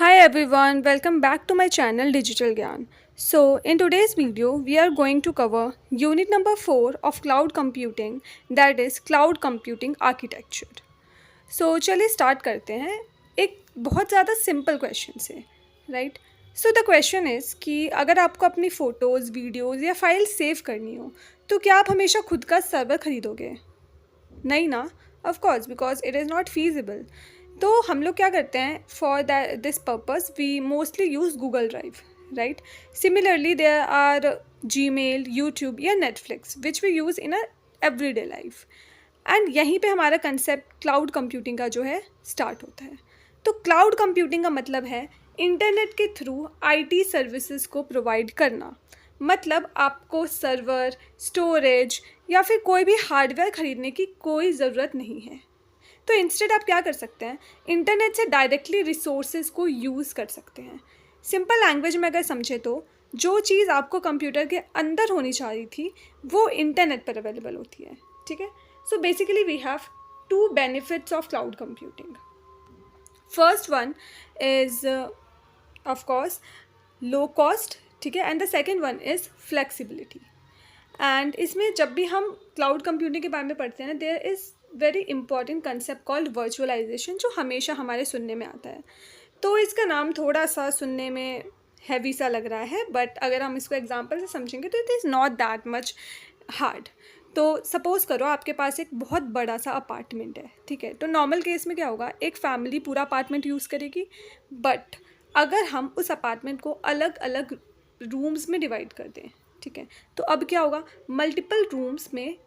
Hi everyone, welcome back to my channel Digital Gyan. So, in today's video, we are going to cover unit number 4 of cloud computing, that is cloud computing architecture. So, चलिए start करते हैं एक बहुत ज़्यादा simple question से, right? So the question is कि अगर आपको अपनी फ़ोटोज़, वीडियोज़ या फाइल सेव करनी हो, तो क्या आप हमेशा खुद का सर्वर खरीदोगे? नहीं ना, of course because it is not feasible. तो हम लोग क्या करते हैं for this purpose we mostly use Google Drive, right? Similarly there are Gmail, YouTube या Netflix which we use in a everyday life. And यहीं पे हमारा कंसेप्ट क्लाउड कंप्यूटिंग का जो है स्टार्ट होता है. तो क्लाउड कंप्यूटिंग का मतलब है इंटरनेट के थ्रू आईटी सर्विसेज को प्रोवाइड करना. मतलब आपको सर्वर, स्टोरेज या फिर कोई भी हार्डवेयर ख़रीदने की कोई ज़रूरत नहीं है. तो इंस्टेड आप क्या कर सकते हैं, इंटरनेट से डायरेक्टली रिसोर्सेज को यूज़ कर सकते हैं. सिंपल लैंग्वेज में अगर समझे तो जो चीज़ आपको कंप्यूटर के अंदर होनी चाहिए थी वो इंटरनेट पर अवेलेबल होती है. ठीक है. So basically we have two benefits of cloud computing. First one is of course low cost. ठीक है. And the second one is flexibility. And इसमें जब भी हम क्लाउड कंप्यूटिंग के बारे में पढ़ते हैं there is very important concept called virtualization जो हमेशा हमारे सुनने में आता है. तो इसका नाम थोड़ा सा सुनने में हैवी सा लग रहा है, बट अगर हम इसको एग्जांपल से समझेंगे तो it is not that much hard. तो सपोज़ करो आपके पास एक बहुत बड़ा सा अपार्टमेंट है. ठीक है. तो नॉर्मल केस में क्या होगा, एक फैमिली पूरा अपार्टमेंट यूज़ करेगी. बट अगर हम उस अपार्टमेंट को अलग अलग रूम्स में डिवाइड कर दें, ठीक है, तो अब क्या होगा, मल्टीपल रूम्स में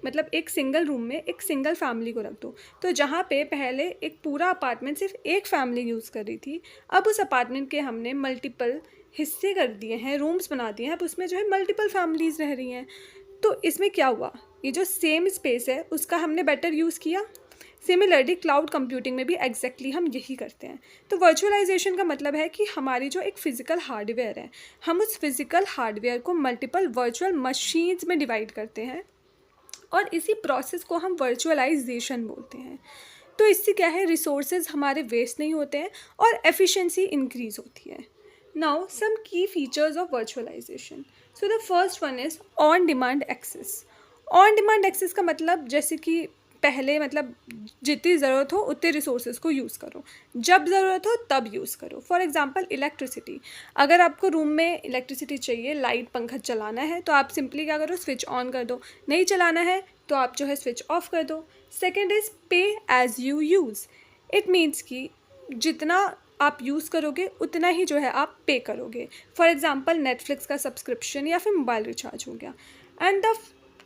मतलब एक सिंगल रूम में एक सिंगल फैमिली को रख दो. तो जहाँ पे पहले एक पूरा अपार्टमेंट सिर्फ एक फैमिली यूज़ कर रही थी, अब उस अपार्टमेंट के हमने मल्टीपल हिस्से कर दिए हैं, रूम्स बना दिए हैं, अब उसमें जो है मल्टीपल फैमिलीज़ रह रही हैं. तो इसमें क्या हुआ, ये जो सेम स्पेस है उसका हमने बेटर यूज़ किया. सिमिलरली क्लाउड कंप्यूटिंग में भी एग्जैक्टली हम यही करते हैं. तो वर्चुअलाइजेशन का मतलब है कि हमारी जो एक फ़िज़िकल हार्डवेयर है, हम उस फिज़िकल हार्डवेयर को मल्टीपल वर्चुअल मशीन्स में डिवाइड करते हैं और इसी प्रोसेस को हम वर्चुअलाइजेशन बोलते हैं. तो इससे क्या है, रिसोर्सेज हमारे वेस्ट नहीं होते हैं और एफिशिएंसी इंक्रीज़ होती है. नाउ सम की features of virtualization. So the first one is on demand access. On demand access का मतलब जैसे कि पहले मतलब जितनी ज़रूरत हो उतने रिसोर्सेज को यूज़ करो, जब ज़रूरत हो तब यूज़ करो. For example electricity. अगर आपको रूम में इलेक्ट्रिसिटी चाहिए, लाइट पंखा चलाना है, तो आप सिंपली क्या करो, स्विच ऑन कर दो. नहीं चलाना है तो आप जो है स्विच ऑफ कर दो. Second is pay as you use. It means कि जितना आप यूज़ करोगे उतना ही जो है आप पे करोगे. फॉर एग्जांपल नेटफ्लिक्स का सब्सक्रिप्शन या फिर मोबाइल रिचार्ज हो गया. And the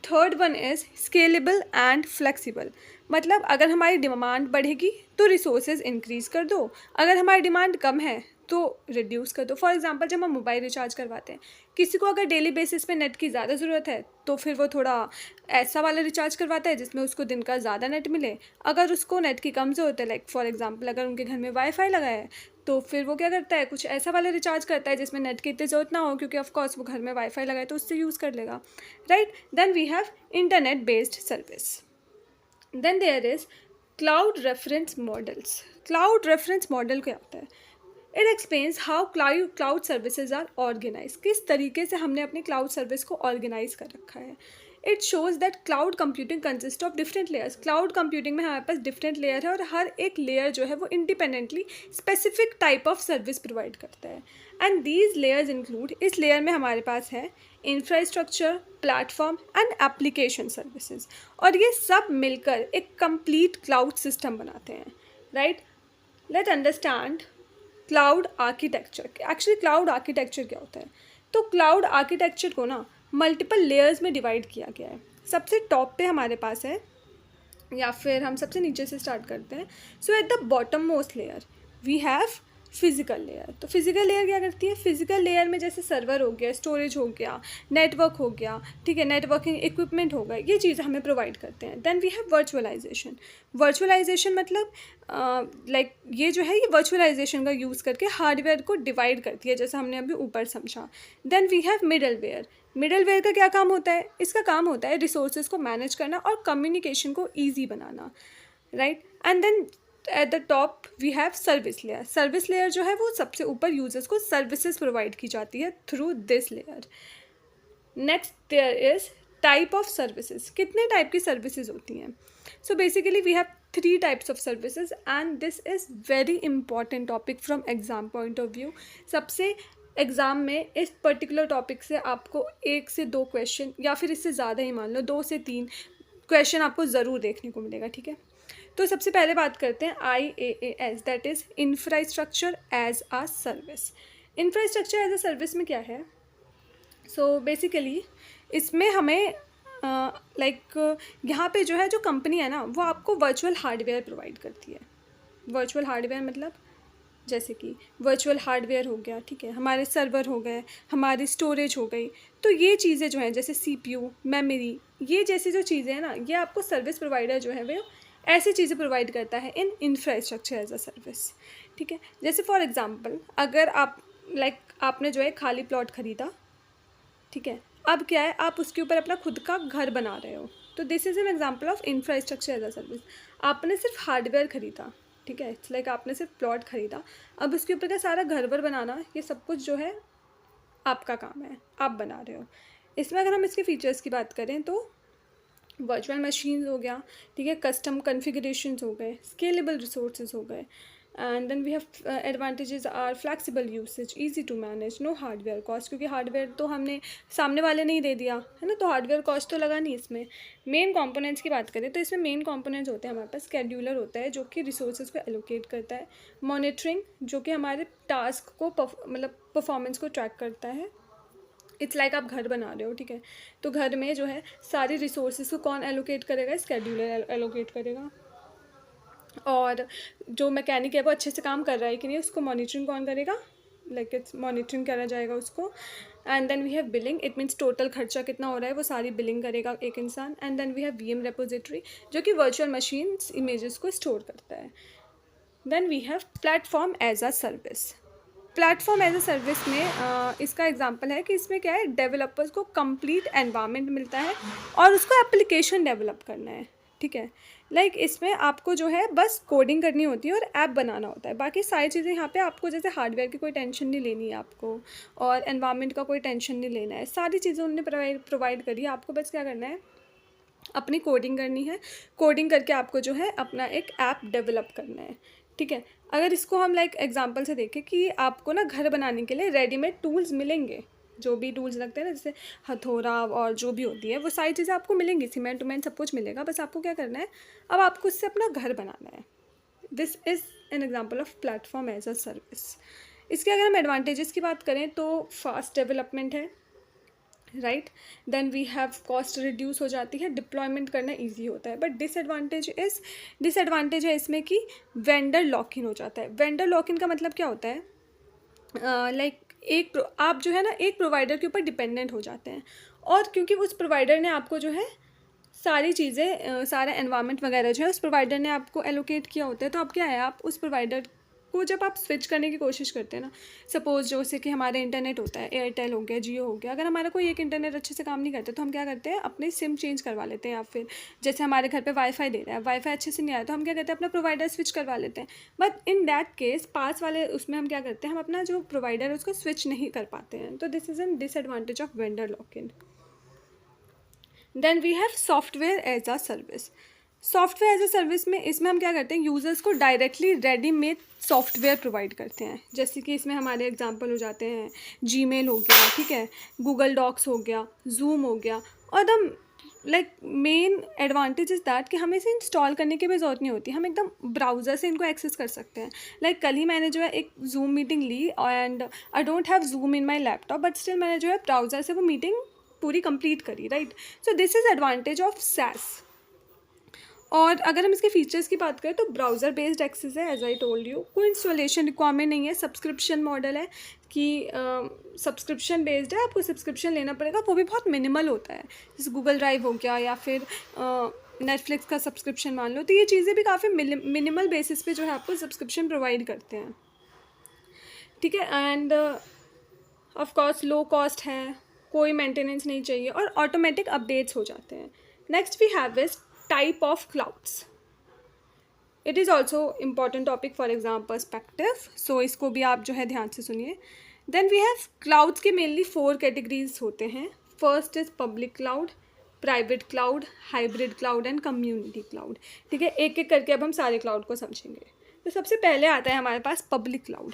third one is scalable and flexible. मतलब अगर हमारी डिमांड बढ़ेगी तो रिसोर्सेज इंक्रीज़ कर दो, अगर हमारी डिमांड कम है तो रिड्यूस कर दो. फॉर एग्जांपल जब हम मोबाइल रिचार्ज करवाते हैं, किसी को अगर डेली बेसिस पे नेट की ज़्यादा ज़रूरत है तो फिर वो थोड़ा ऐसा वाला रिचार्ज करवाता है जिसमें उसको दिन का ज़्यादा नेट मिले. अगर उसको नेट की कम ज़रूरत है, लाइक फॉर एग्जांपल अगर उनके घर में वाईफाई लगा है, तो फिर वो क्या करता है, कुछ ऐसा वाला रिचार्ज करता है जिसमें नेट की इतनी ज़रूरत ना हो, क्योंकि ऑफकोर्स वो घर में वाईफाई लगा है तो उससे यूज़ कर लेगा, right. Then we have internet based service. Then there is cloud reference models. Cloud reference model क्या होता है, it explains how cloud services are organize. किस तरीके से हमने अपनी क्लाउड सर्विस को ऑर्गेनाइज कर रखा है. It shows that cloud computing consist of different layers. Cloud computing में हमारे पास डिफरेंट लेयर है और हर एक लेयर जो है वो independently specific type of service provide करता है. एंड दीज लेयर्स इंक्लूड, इस लेयर में हमारे पास है infrastructure, platform and application services. और ये सब मिलकर एक कंप्लीट क्लाउड सिस्टम बनाते हैं, right. Let understand cloud architecture. Actually cloud architecture क्या होता है. तो क्लाउड आर्किटेक्चर को ना मल्टीपल लेयर्स में डिवाइड किया गया है. सबसे टॉप पे हमारे पास है, या फिर हम सबसे नीचे से स्टार्ट करते हैं. So at the bottom most layer we have physical layer. तो फिज़िकल लेयर क्या करती है, फिज़िकल लेयर में जैसे सर्वर हो गया, स्टोरेज हो गया, नेटवर्क हो गया, ठीक है, नेटवर्किंग इक्विपमेंट हो गए, ये चीज़ें हमें प्रोवाइड करते हैं. Then we have virtualization. Virtualization मतलब लाइक ये जो है ये वर्चुअलाइजेशन का यूज़ करके हार्डवेयर को डिवाइड करती है, जैसा हमने अभी ऊपर समझा. Then we have middleware. Middleware का क्या काम होता है, इसका काम होता है रिसोर्सेज को मैनेज करना और कम्युनिकेशन को ईजी बनाना, right. And then at the top we have service layer. Service layer जो है वो सबसे ऊपर यूजर्स को सर्विसेज प्रोवाइड की जाती है through this layer. Next there is type of services. कितने टाइप की सर्विसेज होती हैं? So basically we have 3 types of services and this is very important topic from exam point of view. सबसे exam में इस पर्टिकुलर टॉपिक से आपको 1 से 2 क्वेश्चन या फिर इससे ज़्यादा ही मान लो 2 से 3 क्वेश्चन आपको ज़रूर देखने को मिलेगा. ठीक है, तो सबसे पहले बात करते हैं IaaS, that is infrastructure as a service. Infrastructure as a service में क्या है? सो बेसिकली इसमें हमें यहाँ पे जो है, जो कंपनी है ना, वो आपको वर्चुअल हार्डवेयर प्रोवाइड करती है. वर्चुअल हार्डवेयर मतलब जैसे कि वर्चुअल हार्डवेयर हो गया, ठीक है, हमारे सर्वर हो गए, हमारी स्टोरेज हो गई. तो ये चीज़ें जो हैं जैसे CPU, मेमोरी, ये जैसी जो चीज़ें हैं ना, ये आपको सर्विस प्रोवाइडर जो है वो ऐसी चीज़ें प्रोवाइड करता है in infrastructure as a service. ठीक है, जैसे फॉर एग्जांपल अगर आप आपने जो है खाली प्लॉट ख़रीदा, ठीक है, अब क्या है, आप उसके ऊपर अपना खुद का घर बना रहे हो, तो this is an example of infrastructure as a service. आपने सिर्फ हार्डवेयर ख़रीदा, ठीक है, इट्स आपने सिर्फ प्लॉट ख़रीदा, अब उसके ऊपर का सारा घर वर बनाना, ये सब कुछ जो है आपका काम है, आप बना रहे हो. इसमें अगर हम इसके फीचर्स की बात करें तो वर्चुअल मशीन्स हो गया, ठीक है, कस्टम कन्फिगरेशंस हो गए, स्केलेबल रिसोर्सेज हो गए. And then we have advantages are flexible usage, easy to manage, no hardware cost, क्योंकि हार्डवेयर तो हमने सामने वाले ने ही दे दिया है ना, तो हार्डवेयर कॉस्ट तो लगा नहीं इसमें. मेन कंपोनेंट्स की बात करें तो इसमें मेन कंपोनेंट्स होते हैं हमारे पास. शेड्यूलर होता है जो कि रिसोर्सेज को एलोकेट करता है. मॉनिटरिंग जो कि हमारे टास्क को मतलब परफॉर्मेंस को ट्रैक करता है. इट्स आप घर बना रहे हो, ठीक है, तो घर में जो है सारी रिसोर्सेज को कौन एलोकेट करेगा? शेड्यूलर एलोकेट करेगा. और जो मैकेनिक है वो अच्छे से काम कर रहा है कि नहीं, उसको मॉनिटरिंग कौन करेगा? इट्स मॉनिटरिंग करा जाएगा उसको. And then we have billing, it means total खर्चा कितना हो रहा है वो सारी बिलिंग करेगा एक इंसान. And then we have VM repository जो कि वर्चुअल मशीन्स इमेजेस को स्टोर करता है. Then we have platform as a service. Platform as a service में इसका एग्जांपल है कि इसमें क्या है, डेवलपर्स को कंप्लीट एनवायरनमेंट मिलता है और उसको एप्लीकेशन डेवलप करना है. ठीक है, इसमें आपको जो है बस कोडिंग करनी होती है और ऐप बनाना होता है. बाकी सारी चीज़ें यहाँ पे आपको, जैसे हार्डवेयर की कोई टेंशन नहीं लेनी है आपको और एनवायरनमेंट का कोई टेंशन नहीं लेना है. सारी चीज़ें उन्होंने प्रोवाइड करी है. आपको बस क्या करना है, अपनी कोडिंग करनी है. कोडिंग करके आपको जो है अपना एक ऐप डेवलप करना है. ठीक है, अगर इसको हम एग्जांपल से देखें कि आपको ना घर बनाने के लिए रेडीमेड टूल्स मिलेंगे, जो भी टूल्स लगते हैं ना, जैसे हथौड़ा और जो भी होती है वो सारी चीज़ें आपको मिलेंगी, सीमेंट उमेंट सब कुछ मिलेगा. बस आपको क्या करना है, अब आपको उससे अपना घर बनाना है. This is an example of platform as a service. इसके अगर हम एडवांटेजेस की बात करें तो फास्ट डेवलपमेंट है, right. Then we have cost reduce हो जाती है, डिप्लॉयमेंट करना इजी होता है. बट डिसएडवांटेज है इसमें कि वेंडर लॉक इन हो जाता है. वेंडर लॉक इन का मतलब क्या होता है, आप जो है ना एक प्रोवाइडर के ऊपर डिपेंडेंट हो जाते हैं, और क्योंकि उस प्रोवाइडर ने आपको जो है सारी चीज़ें, सारा एनवायरनमेंट वगैरह जो है उस प्रोवाइडर ने आपको एलोकेट किया होता है. तो अब क्या है, आप उस प्रोवाइडर को जब आप स्विच करने की कोशिश करते हैं ना, सपोज़ जैसे कि हमारे इंटरनेट होता है, एयरटेल हो गया, जियो हो गया, अगर हमारा कोई एक इंटरनेट अच्छे से काम नहीं करता तो हम क्या करते हैं, अपने सिम चेंज करवा लेते हैं. या फिर जैसे हमारे घर पे वाईफाई दे रहा है, वाईफाई अच्छे से नहीं आया तो हम क्या करते हैं, अपना प्रोवाइडर स्विच करवा लेते हैं. बट इन दैट केस पास वाले उसमें हम क्या करते हैं, हम अपना जो प्रोवाइडर है उसको स्विच नहीं कर पाते हैं. तो this is an disadvantage of vendor lock in. Then we have software as a service. Software as a service में इसमें हम क्या करते हैं, यूज़र्स को डायरेक्टली रेडीमेड सॉफ्टवेयर प्रोवाइड करते हैं. जैसे कि इसमें हमारे एग्जांपल हो जाते हैं जीमेल हो गया, ठीक है, गूगल डॉक्स हो गया, जूम हो गया. और the main advantage is that कि हमें इसे इंस्टॉल करने की भी ज़रूरत नहीं होती, हम एकदम ब्राउज़र से इनको एक्सेस कर सकते हैं. कल ही मैंने जो है एक जूम मीटिंग ली and I don't have zoom in my laptop, but still मैंने जो है ब्राउज़र से वो मीटिंग पूरी कंप्लीट करी, right. So this is advantage of SaaS. और अगर हम इसके फीचर्स की बात करें तो ब्राउज़र बेस्ड एक्सेस है, एज आई टोल्ड यू, कोई इंस्टॉलेशन रिक्वायरमेंट नहीं है. सब्सक्रिप्शन मॉडल है कि सब्सक्रिप्शन बेस्ड है, आपको सब्सक्रिप्शन लेना पड़ेगा, वो भी बहुत मिनिमल होता है. जैसे गूगल ड्राइव हो गया या फिर नेटफ्लिक्स का सब्सक्रिप्शन मान लो, तो ये चीज़ें भी काफ़ी मिनिमल बेसिस पे जो है आपको सब्सक्रिप्शन प्रोवाइड करते हैं. ठीक है, end of course low cost है, कोई मेंटेनेंस नहीं चाहिए और ऑटोमेटिक अपडेट्स हो जाते हैं. Next we have is type of clouds. It is also important topic for exam perspective, so इसको भी आप जो है ध्यान से सुनिए. देन वी हैव क्लाउड्स के मेनली 4 कैटेगरीज होते हैं. First is public cloud, private cloud, hybrid cloud and community cloud. ठीक है, एक एक करके अब हम सारे क्लाउड को समझेंगे. तो सबसे पहले आता है हमारे पास पब्लिक क्लाउड.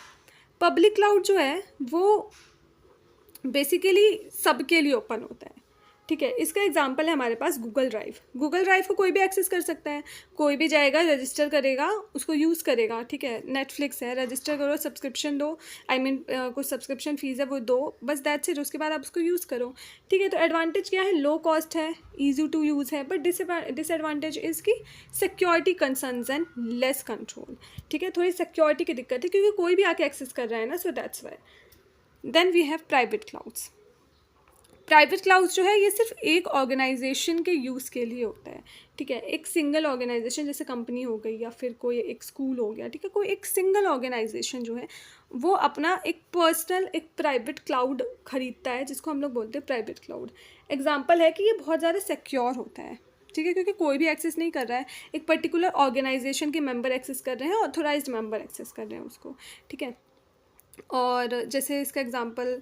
पब्लिक क्लाउड जो है वो बेसिकली सबके लिए ओपन होता है. ठीक है, इसका एग्जांपल है हमारे पास गूगल ड्राइव. गूगल ड्राइव को कोई भी एक्सेस कर सकता है, कोई भी जाएगा, रजिस्टर करेगा, उसको यूज़ करेगा. ठीक है, नेटफ्लिक्स है, रजिस्टर करो, सब्सक्रिप्शन दो, कुछ सब्सक्रिप्शन फीस है वो दो, बस दैट्स इट. उसके बाद आप उसको यूज़ करो. ठीक है, तो एडवांटेज क्या है, लो कॉस्ट है, ईजी टू यूज़ है. बट डिसएडवांटेज इज़ की security concerns and less control. ठीक है, थोड़ी सिक्योरिटी की दिक्कत है क्योंकि कोई भी आके एक्सेस कर रहा है ना, so that's why. Then we have private clouds. Private clouds जो है ये सिर्फ एक ऑर्गेनाइजेशन के यूज़ के लिए होता है. ठीक है, एक सिंगल ऑर्गेनाइजेशन जैसे कंपनी हो गई या फिर कोई एक स्कूल हो गया. ठीक है, कोई एक सिंगल ऑर्गेनाइजेशन जो है वो अपना एक पर्सनल एक प्राइवेट क्लाउड खरीदता है जिसको हम लोग बोलते हैं प्राइवेट क्लाउड. एग्जाम्पल है कि ये बहुत ज़्यादा सिक्योर होता है. ठीक है, क्योंकि कोई भी एक्सेस नहीं कर रहा है, एक पर्टिकुलर ऑर्गेनाइजेशन के मेंबर एक्सेस कर रहे हैं, ऑथोराइज्ड मेंबर एक्सेस कर रहे हैं उसको. ठीक है, और जैसे इसका एग्जांपल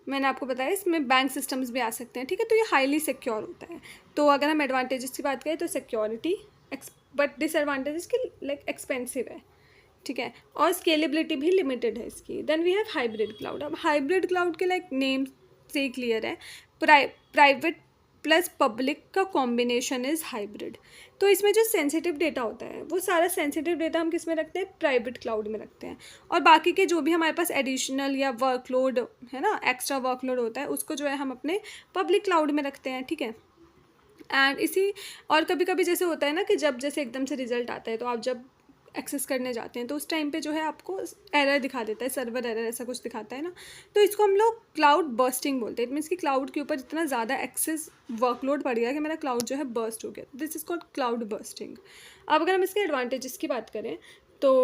मैंने आपको बताया, इसमें बैंक सिस्टम्स भी आ सकते हैं. ठीक है, तो ये हाईली सिक्योर होता है. तो अगर हम एडवांटेजेस की बात करें तो सिक्योरिटी, बट डिसएडवांटेजेस की लाइक एक्सपेंसिव है. ठीक है, और स्केलेबिलिटी भी लिमिटेड है इसकी. Then we have hybrid cloud. अब हाइब्रिड क्लाउड के लाइक नेम से ही क्लियर है, प्राइवेट प्लस पब्लिक का कॉम्बिनेशन इज़ हाइब्रिड. तो इसमें जो सेंसिटिव डेटा होता है वो सारा सेंसिटिव डेटा हम किस में रखते हैं, प्राइवेट क्लाउड में रखते हैं. और बाकी के जो भी हमारे पास एडिशनल या वर्कलोड है ना, एक्स्ट्रा वर्कलोड होता है, उसको जो है हम अपने पब्लिक क्लाउड में रखते हैं. ठीक है, एंड इसी और कभी कभी जैसे होता है ना कि जब जैसे एकदम से रिजल्ट आता है तो आप जब एक्सेस करने जाते हैं तो उस टाइम पे जो है आपको एरर दिखा देता है, सर्वर एरर ऐसा कुछ दिखाता है ना, तो इसको हम लोग क्लाउड बर्स्टिंग बोलते हैं. इट मीन्स कि क्लाउड के ऊपर इतना ज़्यादा एक्सेस वर्कलोड पड़ गया कि मेरा क्लाउड जो है बर्स्ट हो गया. This is called cloud bursting. अब अगर हम इसके एडवांटेजेस की बात करें तो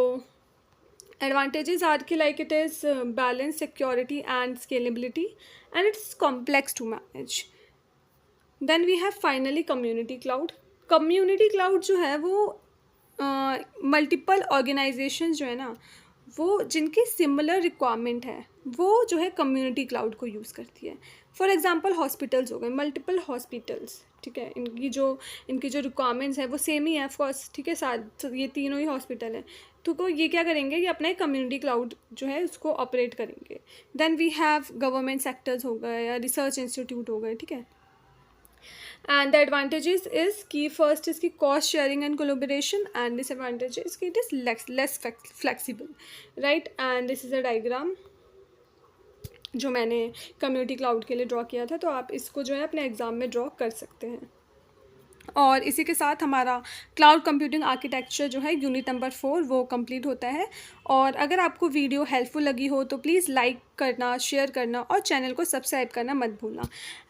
एडवांटेजेस आर की like it is balance, security and scalability, and it's complex to manage. Then we have finally community cloud. Community cloud जो है वो मल्टीपल ऑर्गेनाइजेशन जो है ना, वो जिनकी सिमिलर रिक्वायरमेंट है वो जो है कम्युनिटी क्लाउड को यूज़ करती है. फॉर एग्जांपल हॉस्पिटल्स हो गए, मल्टीपल हॉस्पिटल्स. ठीक है, इनकी जो रिक्वायरमेंट्स है वो सेम ही है ऑफकोर्स. ठीक है, साथ ये तीनों ही हॉस्पिटल हैं, तो ये क्या करेंगे कि अपना एक कम्युनिटी क्लाउड जो है उसको ऑपरेट करेंगे. Then we have government sectors हो गए या रिसर्च इंस्टीट्यूट हो गए. ठीक है, and the advantages is key, first is की cost sharing and collaboration, and disadvantage is कि it is less flexible, right. And this is a diagram जो मैंने कम्युनिटी क्लाउड के लिए ड्रॉ किया था, तो आप इसको जो है अपने एग्ज़ाम में ड्रॉ कर सकते हैं. और इसी के साथ हमारा क्लाउड कंप्यूटिंग आर्किटेक्चर जो है यूनिट नंबर 4 वो कंप्लीट होता है. और अगर आपको वीडियो हेल्पफुल लगी हो तो प्लीज़ लाइक करना, शेयर करना और चैनल को सब्सक्राइब करना मत भूलना.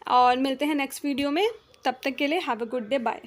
और मिलते हैं नेक्स्ट वीडियो में, तब तक के लिए have a good day, bye.